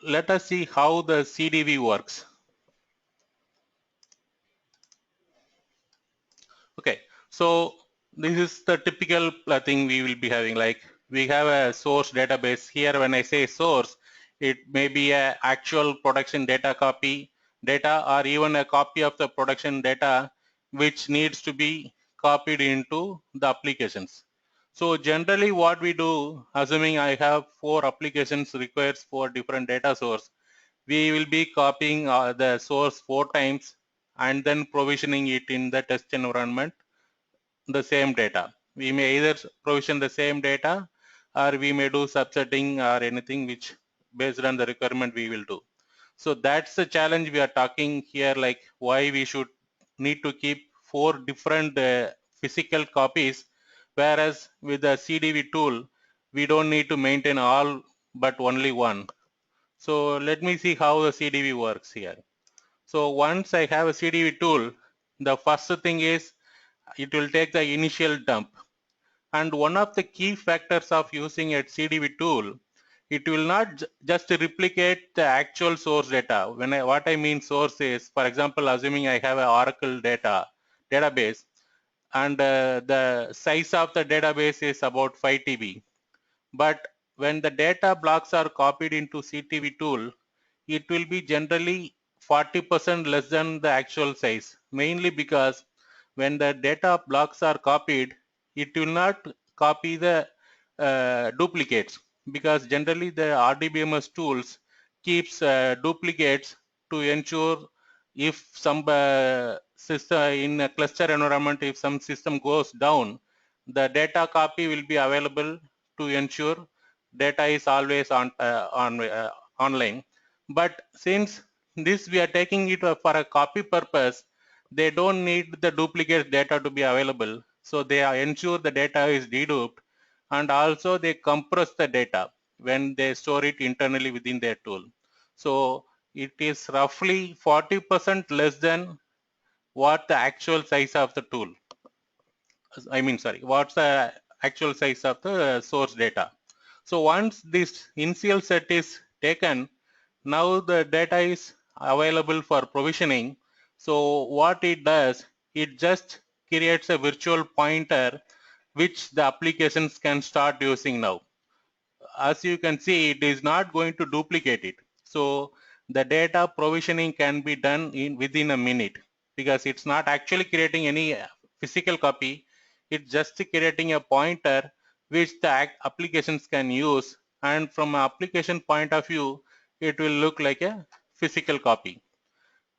let us see how the CDV works. Okay, so this is the typical thing we will be having. Like we have a source database here. When I say source, it may be a actual production data copy data, or even a copy of the production data which needs to be copied into the applications. So generally what we do, assuming I have 4 applications requires 4 different data source, we will be copying the source 4 times and then provisioning it in the test environment the same data. We may either provision the same data, or we may do subsetting or anything which based on the requirement we will do. So that's the challenge we are talking here, like why we should need to keep 4 different physical copies, whereas with the CDV tool, we don't need to maintain all but only one. So let me see how the CDV works here. So once I have a CDV tool, the first thing is it will take the initial dump. And one of the key factors of using a CDV tool, it will not just replicate the actual source data. What I mean source is, for example, assuming I have an Oracle database, and the size of the database is about 5 TB. But when the data blocks are copied into CTV tool, it will be generally 40% less than the actual size, mainly because when the data blocks are copied, it will not copy the duplicates, because generally the RDBMS tools keeps duplicates to ensure if some system in a cluster environment, if some system goes down, the data copy will be available to ensure data is always online. But since this we are taking it for a copy purpose, they don't need the duplicate data to be available. So they ensure the data is deduped, and also they compress the data when they store it internally within their tool. So it is roughly 40% less than what the actual size of the tool. I mean, sorry, what's the actual size of the source data. So once this initial set is taken, now the data is available for provisioning. So what it does, it just creates a virtual pointer which the applications can start using now. As you can see, it is not going to duplicate it. So the data provisioning can be done within a minute, because it's not actually creating any physical copy. It's just creating a pointer which the applications can use, and from an application point of view, it will look like a physical copy.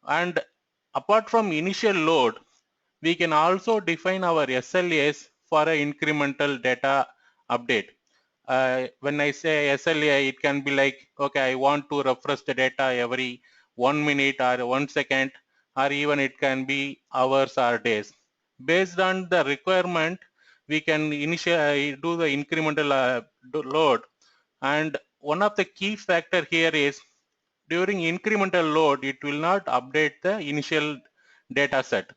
And apart from initial load, we can also define our SLAs for an incremental data update. When I say SLA, it can be like, okay, I want to refresh the data every 1 minute or 1 second, or even it can be hours or days. Based on the requirement, we can initially do the incremental load. And one of the key factor here is, during incremental load, it will not update the initial data set.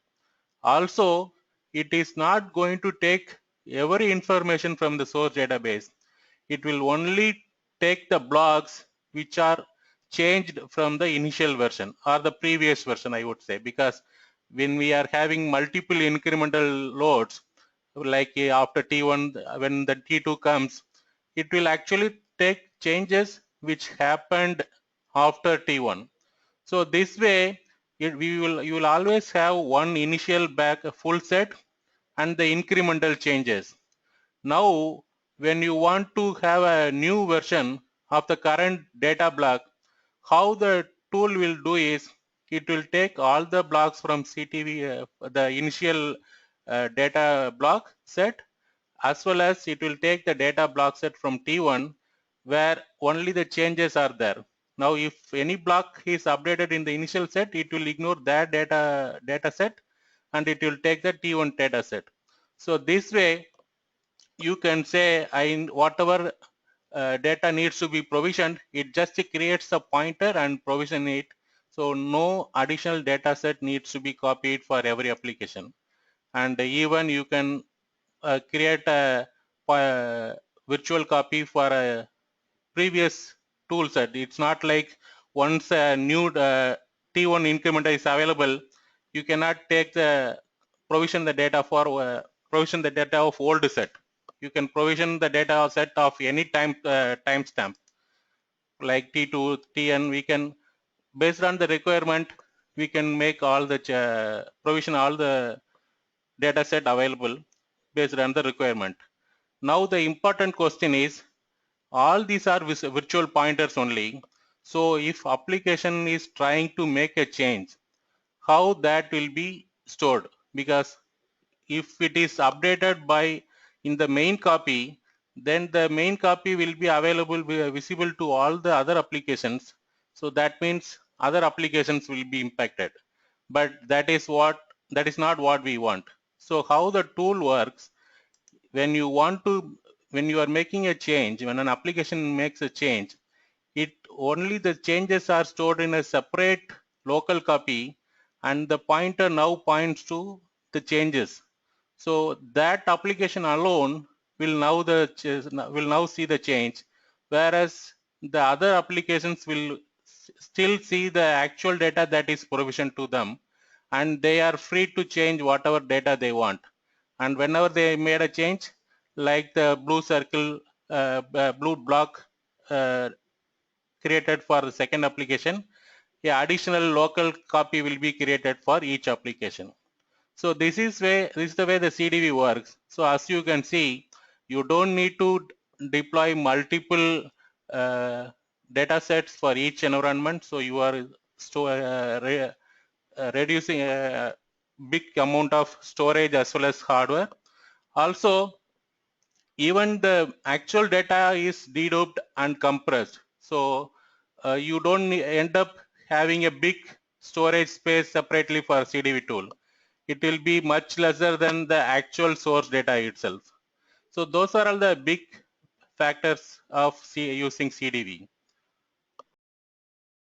Also, it is not going to take every information from the source database. It will only take the blocks which are changed from the initial version or the previous version, I would say, because when we are having multiple incremental loads, like after T1, when the T2 comes, it will actually take changes which happened after T1. So this way, you will always have one initial back full set and the incremental changes. Now, when you want to have a new version of the current data block, how the tool will do is, it will take all the blocks from CTV, the initial data block set, as well as it will take the data block set from T1 where only the changes are there. Now, if any block is updated in the initial set, it will ignore that data set and it will take the T1 data set. So this way, you can say whatever data needs to be provisioned, it just creates a pointer and provision it. So no additional data set needs to be copied for every application. And even you can create a virtual copy for a previous tool set. It's not like once a new T1 increment is available, you cannot take the provision the data for provision the data of old set. You can provision the data set of any timestamp like T2, Tn. We can, based on the requirement, we can make all the provision all the data set available based on the requirement. Now the important question is, all these are virtual pointers only. So if application is trying to make a change, how that will be stored? Because if it is updated by in the main copy, then the main copy will be available, visible to all the other applications. So that means other applications will be impacted. But that is not what we want. So how the tool works, when you want to, when you are making a change, when an application makes a change, it only the changes are stored in a separate local copy, and the pointer now points to the changes. So that application alone will now see the change, whereas the other applications will still see the actual data that is provisioned to them, and they are free to change whatever data they want. And whenever they made a change, like the blue circle, blue block created for the second application, a additional local copy will be created for each application. So this is the way the CDV works. So as you can see, you don't need to deploy multiple data sets for each environment. So you are reducing a big amount of storage as well as hardware. Also, even the actual data is deduped and compressed. So you don't end up having a big storage space separately for CDV tool. It will be much lesser than the actual source data itself. So those are all the big factors of using CDV.